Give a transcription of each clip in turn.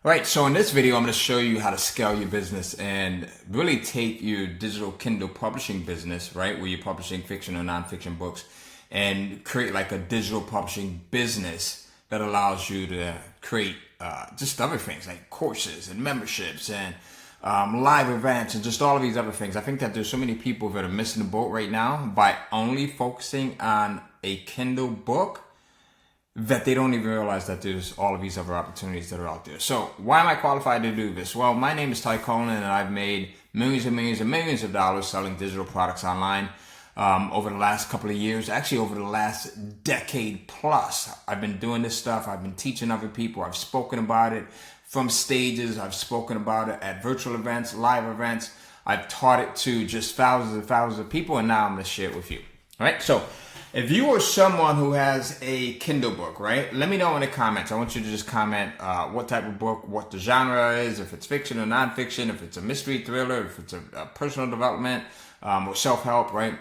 All right, so in this video, I'm going to show you how to scale your business and really take your digital Kindle publishing business, right, where you're publishing fiction or nonfiction books, and create like a digital publishing business that allows you to create just other things like courses and memberships and live events and just all of these other things. I think that there's so many people that are missing the boat right now by only focusing on a Kindle book, that they don't even realize that there's all of these other opportunities that are out there. So why am I qualified to do this? Well, my name is Cohen, and I've made millions and millions and millions of dollars selling digital products online over the last couple of years, actually over the last decade plus. I've been doing this stuff. I've been teaching other people. I've spoken about it from stages. I've spoken about it at virtual events, live events. I've taught it to just thousands and thousands of people, and now I'm going to share it with you. All right, so if you are someone who has a Kindle book, right, let me know in the comments. I want you to just comment what type of book, what the genre is, if it's fiction or nonfiction, if it's a mystery thriller, if it's a personal development or self-help, right,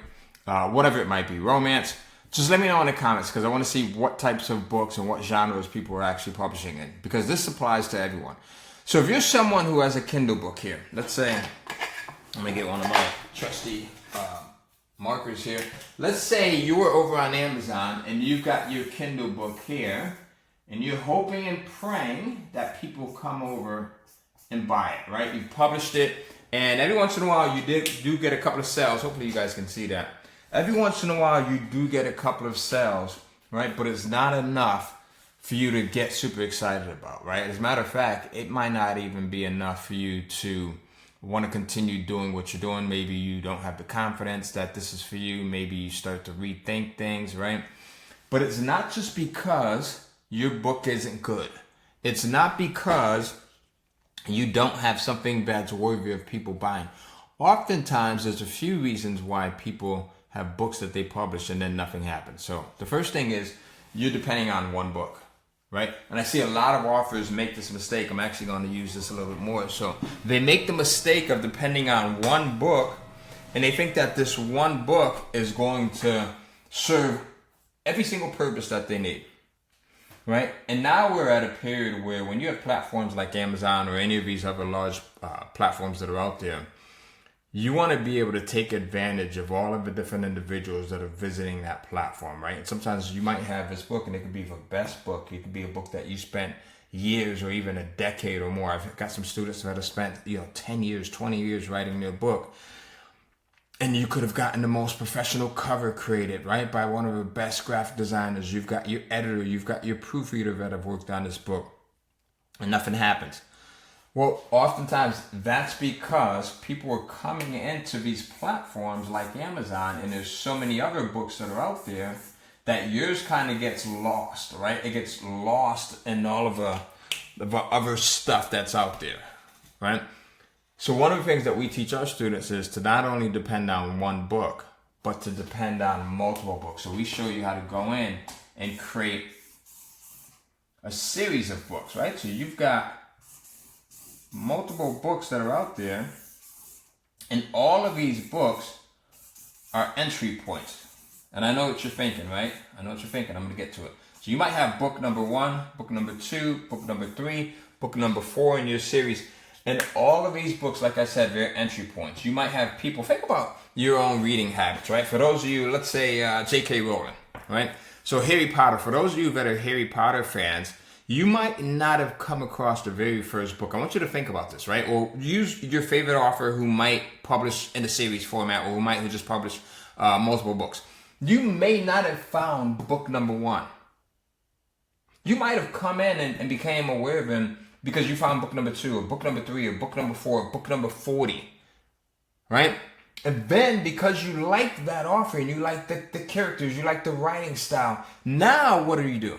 whatever it might be, romance. Just let me know in the comments, because I want to see what types of books and what genres people are actually publishing in, because this applies to everyone. So if you're someone who has a Kindle book here, let's say, let me get one of my trusty markers here. Let's say you were over on Amazon and you've got your Kindle book here, and you're hoping and praying that people come over and buy it, right? You've published it, and every once in a while you do get a couple of sales. Hopefully you guys can see that. Every once in a while you do get a couple of sales, right? But it's not enough for you to get super excited about, right? As a matter of fact, it might not even be enough for you to want to continue doing what you're doing. Maybe you don't have the confidence that this is for you. Maybe you start to rethink things, right? But it's not just because your book isn't good. It's not because you don't have something that's worthy of people buying. Oftentimes, there's a few reasons why people have books that they publish and then nothing happens. So the first thing is you're depending on one book, right? And I see a lot of authors make this mistake. I'm actually going to use this a little bit more. So they make the mistake of depending on one book, and they think that this one book is going to serve every single purpose that they need, right? And now we're at a period where when you have platforms like Amazon or any of these other large platforms that are out there, you want to be able to take advantage of all of the different individuals that are visiting that platform, right? And sometimes you might have this book and it could be the best book. It could be a book that you spent years or even a decade or more. I've got some students that have spent 10 years, 20 years writing their book. And you could have gotten the most professional cover created, right, by one of the best graphic designers. You've got your editor, you've got your proofreader that have worked on this book, and nothing happens. Well, oftentimes that's because people are coming into these platforms like Amazon, and there's so many other books that are out there that yours kind of gets lost, right? It gets lost in all of the other stuff that's out there, right? So one of the things that we teach our students is to not only depend on one book, but to depend on multiple books. So we show you how to go in and create a series of books, right? So you've got multiple books that are out there, and all of these books are entry points. And I know what you're thinking, right? I know what you're thinking. I'm going to get to it. So you might have book number 1, book number 2, book number 3, book number 4 in your series. And all of these books, like I said, they're entry points. You might have people, think about your own reading habits, right? For those of you, let's say J.K. Rowling, right? So Harry Potter, for those of you that are Harry Potter fans, you might not have come across the very first book. I want you to think about this, right? Or use your favorite author who might publish in a series format, or who just publish multiple books. You may not have found book number 1. You might have come in and became aware of him because you found book number 2, or book number 3, or book number 4, or book number 40, right? And then because you like that author and you like the characters, you like the writing style, now what do?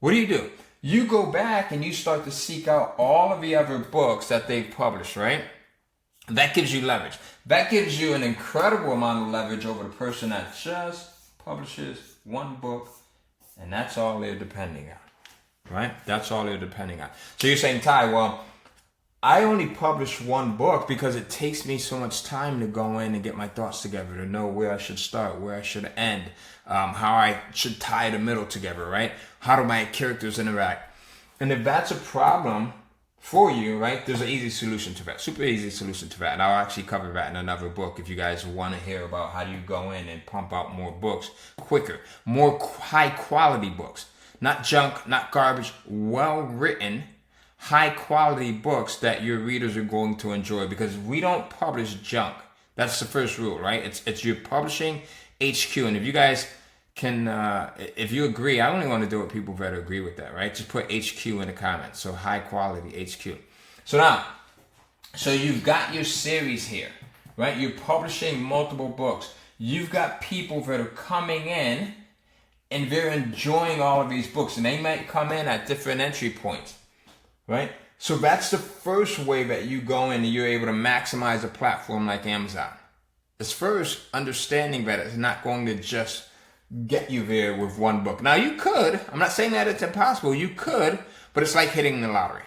What do? You go back and you start to seek out all of the other books that they've published, right? That gives you leverage. That gives you an incredible amount of leverage over the person that just publishes one book, and that's all they're depending on, right? That's all they're depending on. So you're saying, Ty, well, I only publish one book because it takes me so much time to go in and get my thoughts together, to know where I should start, where I should end, how I should tie the middle together, right? How do my characters interact? And if that's a problem, for you, right? There's an easy solution to that, super easy solution to that. And I'll actually cover that in another book if you guys want to hear about how do you go in and pump out more books quicker, more high quality books, not junk, not garbage, well written, high quality books that your readers are going to enjoy, because we don't publish junk. That's the first rule, right? It's your publishing HQ. And if you guys can, if you agree, I only want to do it with people that agree with that, right? Just put HQ in the comments. So high quality HQ. So now, so you've got your series here, right? You're publishing multiple books. You've got people that are coming in and they're enjoying all of these books, and they might come in at different entry points, right? So that's the first way that you go in and you're able to maximize a platform like Amazon. It's first understanding that it's not going to just get you there with one book. Now you could, I'm not saying that it's impossible, you could, but it's like hitting the lottery,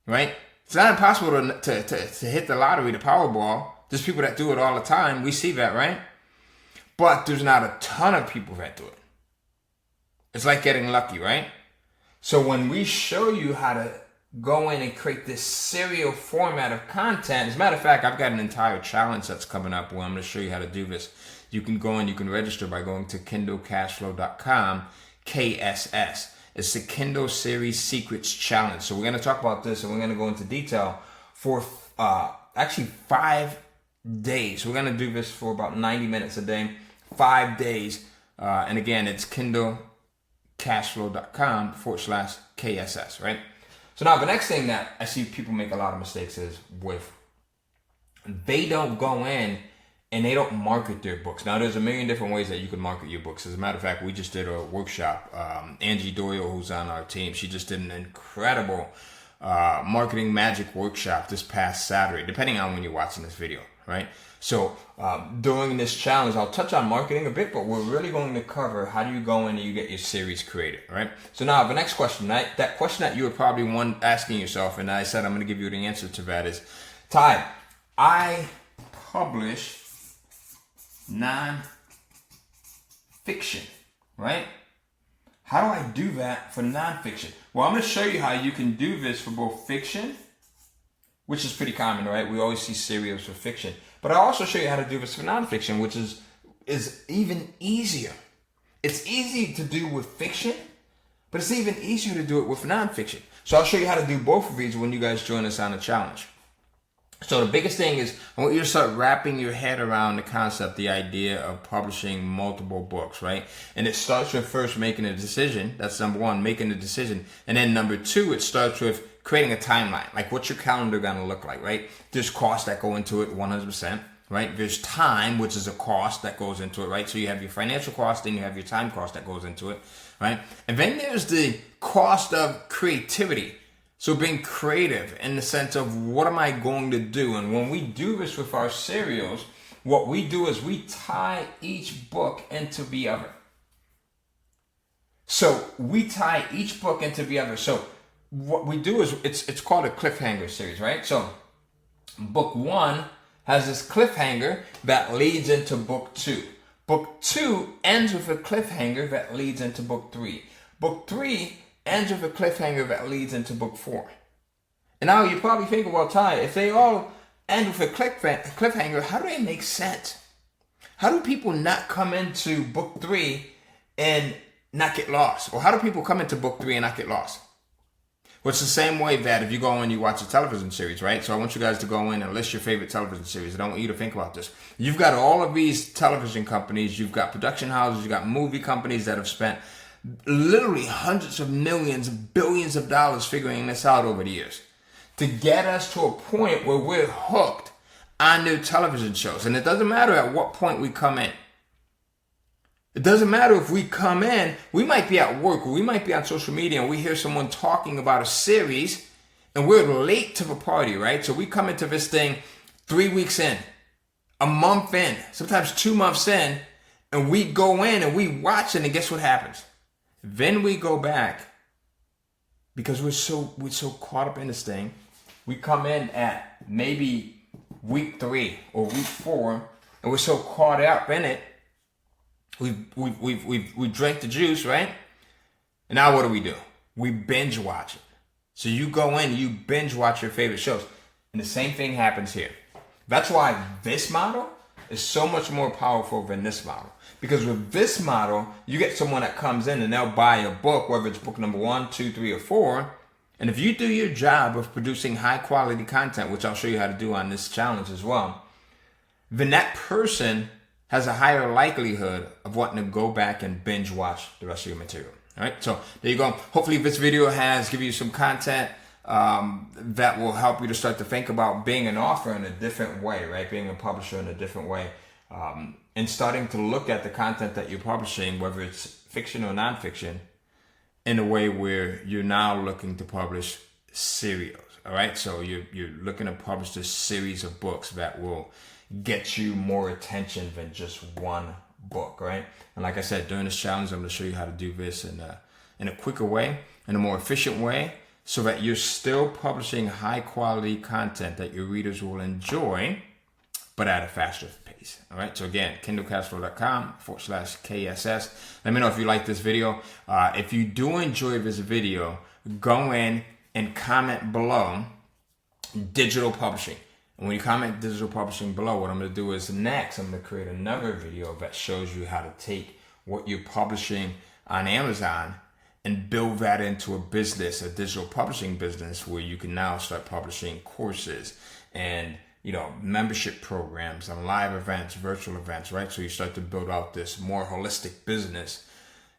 right? It's not impossible to hit the lottery, the Powerball. There's people that do it all the time. We see that, right? But there's not a ton of people that do it. It's like getting lucky, right? So when we show you how to go in and create this serial format of content. As a matter of fact, I've got an entire challenge that's coming up where I'm going to show you how to do this. You can go and you can register by going to kindlecashflow.com, KSS. It's the Kindle Series Secrets Challenge. So we're going to talk about this and we're going to go into detail for actually 5 days. We're going to do this for about 90 minutes a day, 5 days. And again, it's kindlecashflow.com/KSS, right? So now the next thing that I see people make a lot of mistakes is with, they don't go in and they don't market their books. Now there's a million different ways that you can market your books. As a matter of fact, we just did a workshop. Angie Doyle, who's on our team, she just did an incredible marketing magic workshop this past Saturday, depending on when you're watching this video, right? So during this challenge, I'll touch on marketing a bit, but we're really going to cover how do you go in and you get your series created, right? So now the next question, that question that you were probably asking yourself, and I said I'm going to give you the answer to that is, Ty, I publish non-fiction, right? How do I do that for non-fiction? Well, I'm going to show you how you can do this for both fiction, which is pretty common, right? We always see serials for fiction. But I'll also show you how to do this for nonfiction, which is even easier. It's easy to do with fiction, but it's even easier to do it with nonfiction. So I'll show you how to do both of these when you guys join us on the challenge. So the biggest thing is I want you to start wrapping your head around the concept, the idea of publishing multiple books, right? And it starts with first making a decision. That's number one, making a decision. And then number two, it starts with creating a timeline. Like what's your calendar going to look like, right? There's costs that go into it 100%, right? There's time, which is a cost that goes into it, right? So you have your financial cost and you have your time cost that goes into it, right? And then there's the cost of creativity. So being creative in the sense of what am I going to do? And when we do this with our serials, what we do is we tie each book into the other. So we tie each book into the other. So what we do is it's called a cliffhanger series, right? So book one has this cliffhanger that leads into book two. Book two ends with a cliffhanger that leads into book three. Book three ends with a cliffhanger that leads into book four. And now you're probably thinking, well, Ty, if they all end with a cliffhanger, how do they make sense? How do people not come into book three and not get lost? Or how do people come into book three and not get lost? Well, it's the same way that if you go and you watch a television series, right? So I want you guys to go in and list your favorite television series. I don't want you to think about this. You've got all of these television companies. You've got production houses. You've got movie companies that have spent literally hundreds of millions, billions of dollars figuring this out over the years to get us to a point where we're hooked on their television shows. And it doesn't matter at what point we come in. It doesn't matter if we come in, we might be at work or we might be on social media and we hear someone talking about a series and we're late to the party, right? So we come into this thing 3 weeks in, a month in, sometimes 2 months in, and we go in and we watch it, and guess what happens? Then we go back because we're so caught up in this thing. We come in at maybe week 3 or week 4, and we're so caught up in it. We drank the juice, right? And now what do? We binge watch it. So you go in, you binge watch your favorite shows. And the same thing happens here. That's why this model is so much more powerful than this model. Because with this model, you get someone that comes in and they'll buy a book, whether it's book number 1, 2, 3, or 4. And if you do your job of producing high quality content, which I'll show you how to do on this challenge as well, then that person has a higher likelihood of wanting to go back and binge watch the rest of your material. All right, so there you go. Hopefully this video has given you some content that will help you to start to think about being an author in a different way, right? Being a publisher in a different way. And starting to look at the content that you're publishing, whether it's fiction or nonfiction, in a way where you're now looking to publish serials. All right, so you're looking to publish this series of books that will get you more attention than just one book, right? And like I said, during this challenge, I'm going to show you how to do this in a quicker way, in a more efficient way, so that you're still publishing high quality content that your readers will enjoy, but at a faster pace. All right. So again, kindlecashflow.com/KSS. Let me know if you like this video. If you do enjoy this video, go in and comment below digital publishing. And when you comment digital publishing below, what I'm going to do is next, I'm going to create another video that shows you how to take what you're publishing on Amazon and build that into a business, a digital publishing business, where you can now start publishing courses and, you know, membership programs and live events, virtual events, right? So you start to build out this more holistic business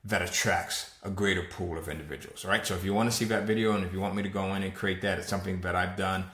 that attracts a greater pool of individuals, all right? So if you want to see that video and if you want me to go in and create that, it's something that I've done,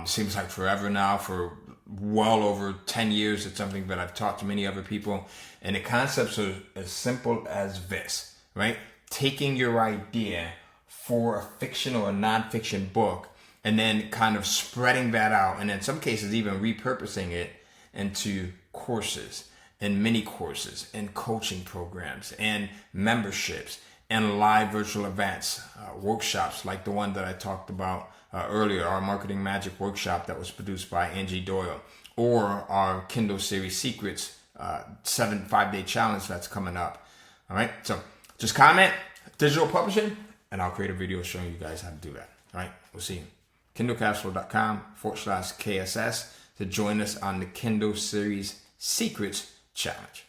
seems like forever now, for well over 10 years. It's something that I've taught to many other people. And the concepts are as simple as this, right? Taking your idea for a fiction or a nonfiction book and then kind of spreading that out, and in some cases even repurposing it into courses and mini courses and coaching programs and memberships and live virtual events, workshops like the one that I talked about earlier, our Marketing Magic workshop that was produced by Angie Doyle, or our Kindle series Secrets 5-day challenge that's coming up. All right, so just comment digital publishing and I'll create a video showing you guys how to do that. All right, we'll see you. kindlecashflow.com/KSS to join us on the Kindle series Secrets challenge.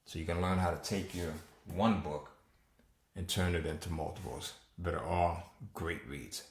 So you can learn how to take your one book and turn it into multiples that are all great reads.